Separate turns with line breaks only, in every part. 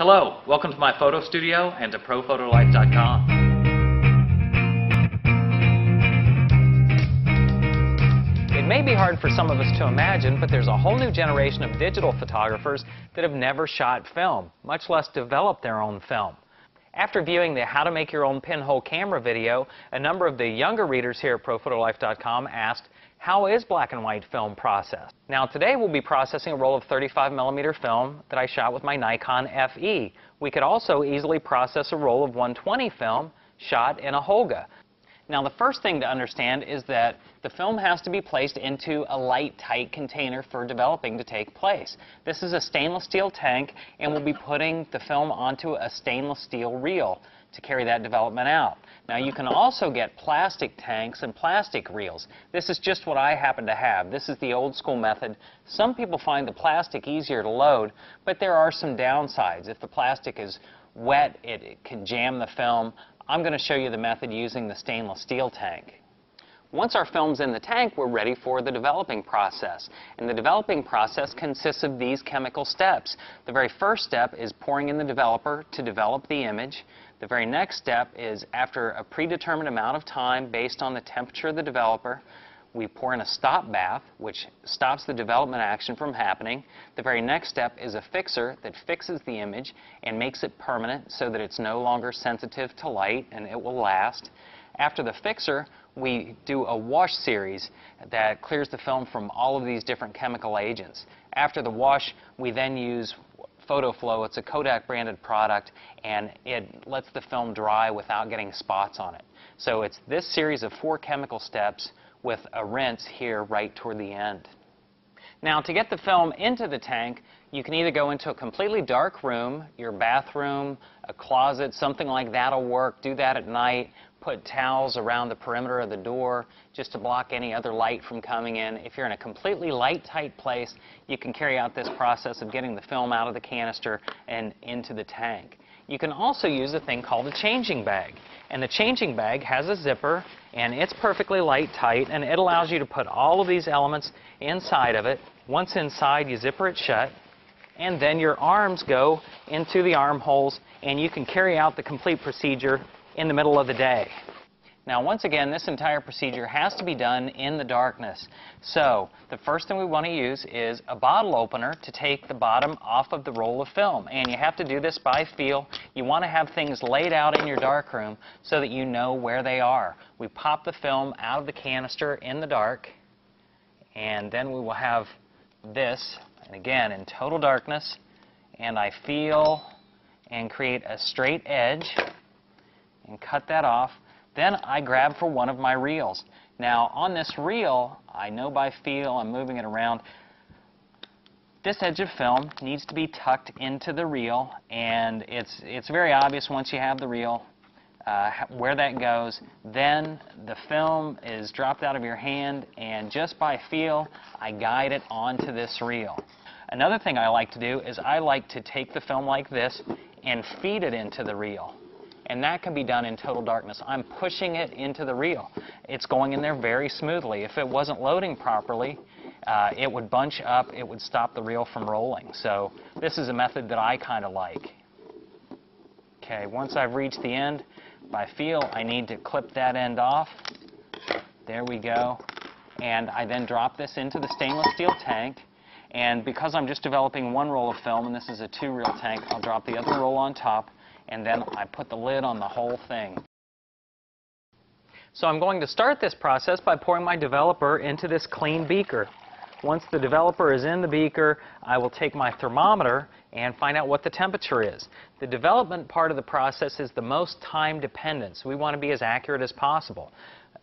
Hello, welcome to my photo studio and to ProPhotoLife.com. It may be hard for some of us to imagine, but there's a whole new generation of digital photographers that have never shot film, much less developed their own film. After viewing the How to Make Your Own Pinhole Camera video, a number of the younger readers here at ProPhotoLife.com asked, how is black and white film processed? Now today we'll be processing a roll of 35mm film that I shot with my Nikon FE. We could also easily process a roll of 120 film shot in a Holga. Now the first thing to understand is that the film has to be placed into a light, tight container for developing to take place. This is a stainless steel tank, and we'll be putting the film onto a stainless steel reel to carry that development out. Now you can also get plastic tanks and plastic reels. This is just what I happen to have. This is the old school method. Some people find the plastic easier to load, but there are some downsides. If the plastic is wet, it can jam the film. I'm going to show you the method using the stainless steel tank. Once our film's in the tank, we're ready for the developing process. And the developing process consists of these chemical steps. The very first step is pouring in the developer to develop the image. The very next step is, after a predetermined amount of time based on the temperature of the developer, we pour in a stop bath, which stops the development action from happening. The very next step is a fixer that fixes the image and makes it permanent so that it's no longer sensitive to light and it will last. After the fixer, we do a wash series that clears the film from all of these different chemical agents. After the wash, we then use PhotoFlow. It's a Kodak branded product, and it lets the film dry without getting spots on it. So it's this series of 4 chemical steps with a rinse here right toward the end. Now to get the film into the tank, you can either go into a completely dark room, your bathroom, a closet, something like that'll work. Do that at night. Put towels around the perimeter of the door just to block any other light from coming in. If you're in a completely light, tight place, you can carry out this process of getting the film out of the canister and into the tank. You can also use a thing called a changing bag. And the changing bag has a zipper, and it's perfectly light tight, and it allows you to put all of these elements inside of it. Once inside, you zipper it shut, and then your arms go into the armholes, and you can carry out the complete procedure in the middle of the day. Now once again, this entire procedure has to be done in the darkness. So the first thing we want to use is a bottle opener to take the bottom off of the roll of film. And you have to do this by feel. You want to have things laid out in your darkroom so that you know where they are. We pop the film out of the canister in the dark, and then we will have this, and again in total darkness, and I feel and create a straight edge and cut that off. Then I grab for one of my reels. Now on this reel, I know by feel, I'm moving it around, this edge of film needs to be tucked into the reel, and it's very obvious once you have the reel where that goes. Then the film is dropped out of your hand, and just by feel, I guide it onto this reel. Another thing I like to do is I like to take the film like this and feed it into the reel. And that can be done in total darkness. I'm pushing it into the reel. It's going in there very smoothly. If it wasn't loading properly, it would bunch up, it would stop the reel from rolling. So this is a method that I kind of like. Okay, once I've reached the end, by feel, I need to clip that end off. There we go. And I then drop this into the stainless steel tank. And because I'm just developing one roll of film, and this is a 2-reel tank, I'll drop the other roll on top, and then I put the lid on the whole thing. So I'm going to start this process by pouring my developer into this clean beaker. Once the developer is in the beaker, I will take my thermometer and find out what the temperature is. The development part of the process is the most time dependent, so we want to be as accurate as possible.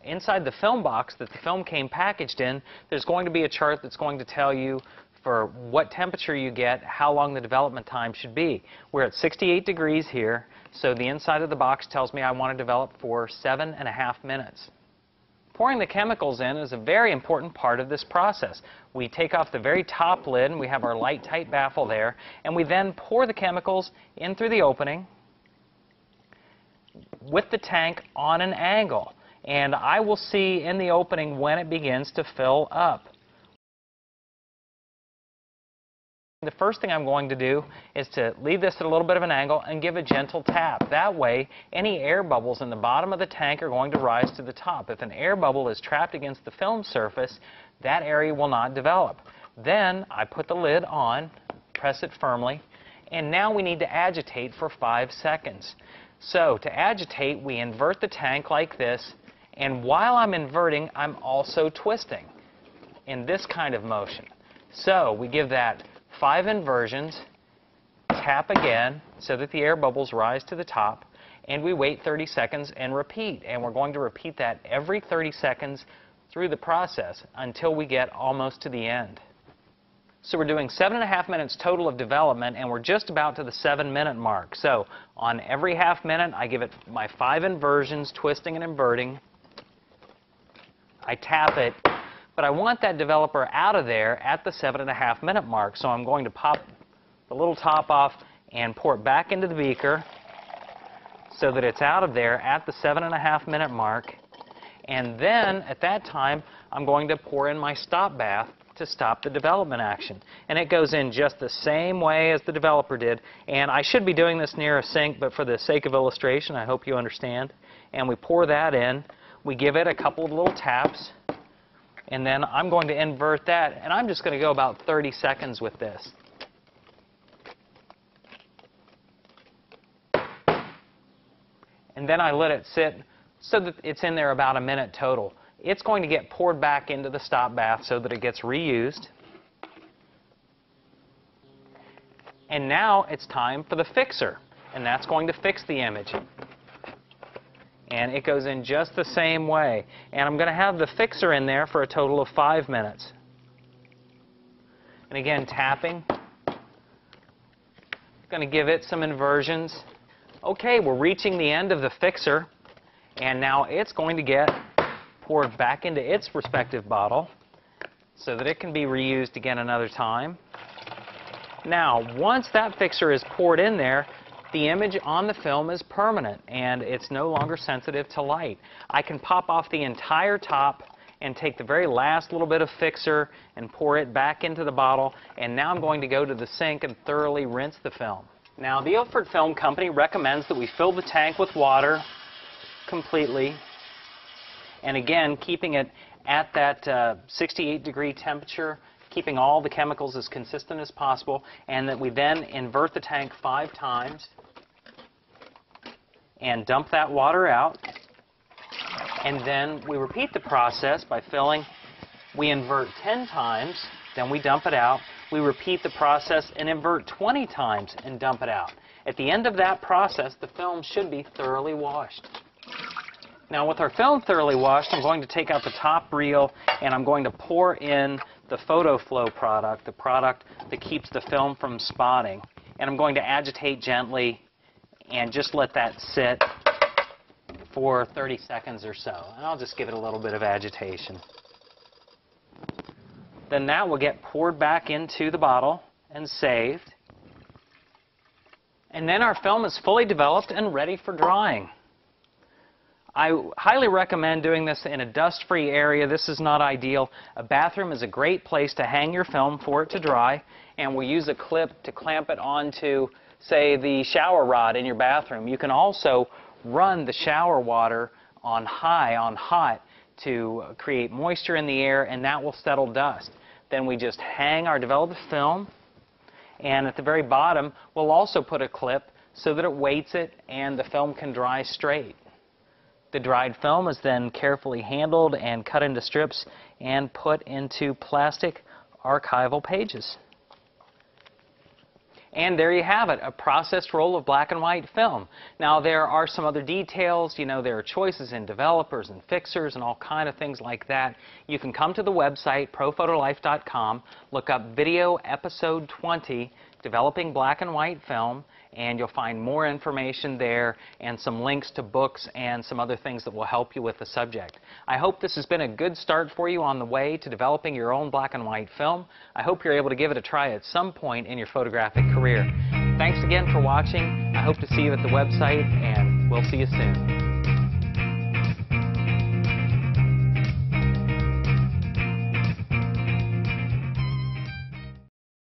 Inside the film box that the film came packaged in, there's going to be a chart that's going to tell you for what temperature you get, how long the development time should be. We're at 68 degrees here, so the inside of the box tells me I want to develop for 7.5 minutes. Pouring the chemicals in is a very important part of this process. We take off the very top lid, and we have our light tight baffle there, and we then pour the chemicals in through the opening with the tank on an angle. And I will see in the opening when it begins to fill up. The first thing I'm going to do is to leave this at a little bit of an angle and give a gentle tap. That way, any air bubbles in the bottom of the tank are going to rise to the top. If an air bubble is trapped against the film surface, that area will not develop. Then I put the lid on, press it firmly, and now we need to agitate for 5 seconds. So to agitate, we invert the tank like this, and while I'm inverting, I'm also twisting in this kind of motion. So we give that 5 inversions, tap again so that the air bubbles rise to the top, and we wait 30 seconds and repeat. And we're going to repeat that every 30 seconds through the process until we get almost to the end. So we're doing 7.5 minutes total of development, and we're just about to the 7-minute mark. So on every half minute, I give it my 5 inversions, twisting and inverting. I tap it. But I want that developer out of there at the 7.5 minute mark. So I'm going to pop the little top off and pour it back into the beaker so that it's out of there at the 7.5 minute mark. And then at that time, I'm going to pour in my stop bath to stop the development action. And it goes in just the same way as the developer did. And I should be doing this near a sink, but for the sake of illustration, I hope you understand. And we pour that in. We give it a couple of little taps. And then I'm going to invert that, and I'm just going to go about 30 seconds with this. And then I let it sit so that it's in there about a minute total. It's going to get poured back into the stop bath so that it gets reused. And now it's time for the fixer, and that's going to fix the image. And it goes in just the same way. And I'm going to have the fixer in there for a total of 5 minutes. And again, tapping. Going to give it some inversions. Okay, we're reaching the end of the fixer. And now it's going to get poured back into its respective bottle so that it can be reused again another time. Now, once that fixer is poured in there, the image on the film is permanent, and it's no longer sensitive to light. I can pop off the entire top and take the very last little bit of fixer and pour it back into the bottle, and now I'm going to go to the sink and thoroughly rinse the film. Now, the Ilford Film Company recommends that we fill the tank with water completely, and again, keeping it at that 68-degree temperature, keeping all the chemicals as consistent as possible, and that we then invert the tank 5 times and dump that water out. And then we repeat the process by filling. We invert 10 times, then we dump it out. We repeat the process and invert 20 times and dump it out. At the end of that process, the film should be thoroughly washed. Now, with our film thoroughly washed, I'm going to take out the top reel and I'm going to pour in the PhotoFlow product, the product that keeps the film from spotting. And I'm going to agitate gently and just let that sit for 30 seconds or so. And I'll just give it a little bit of agitation. Then that will get poured back into the bottle and saved. And then our film is fully developed and ready for drying. I highly recommend doing this in a dust-free area. This is not ideal. A bathroom is a great place to hang your film for it to dry, and we use a clip to clamp it onto, say, the shower rod in your bathroom. You can also run the shower water on hot, to create moisture in the air, and that will settle dust. Then we just hang our developed film, and at the very bottom, we'll also put a clip so that it weights it and the film can dry straight. The dried film is then carefully handled and cut into strips and put into plastic archival pages. And there you have it, a processed roll of black and white film. Now, there are some other details. You know, there are choices in developers and fixers and all kind of things like that. You can come to the website, ProPhotoLife.com, look up video episode 20, Developing Black and White Film, and you'll find more information there and some links to books and some other things that will help you with the subject. I hope this has been a good start for you on the way to developing your own black and white film. I hope you're able to give it a try at some point in your photographic career. Thanks again for watching. I hope to see you at the website, and we'll see you soon.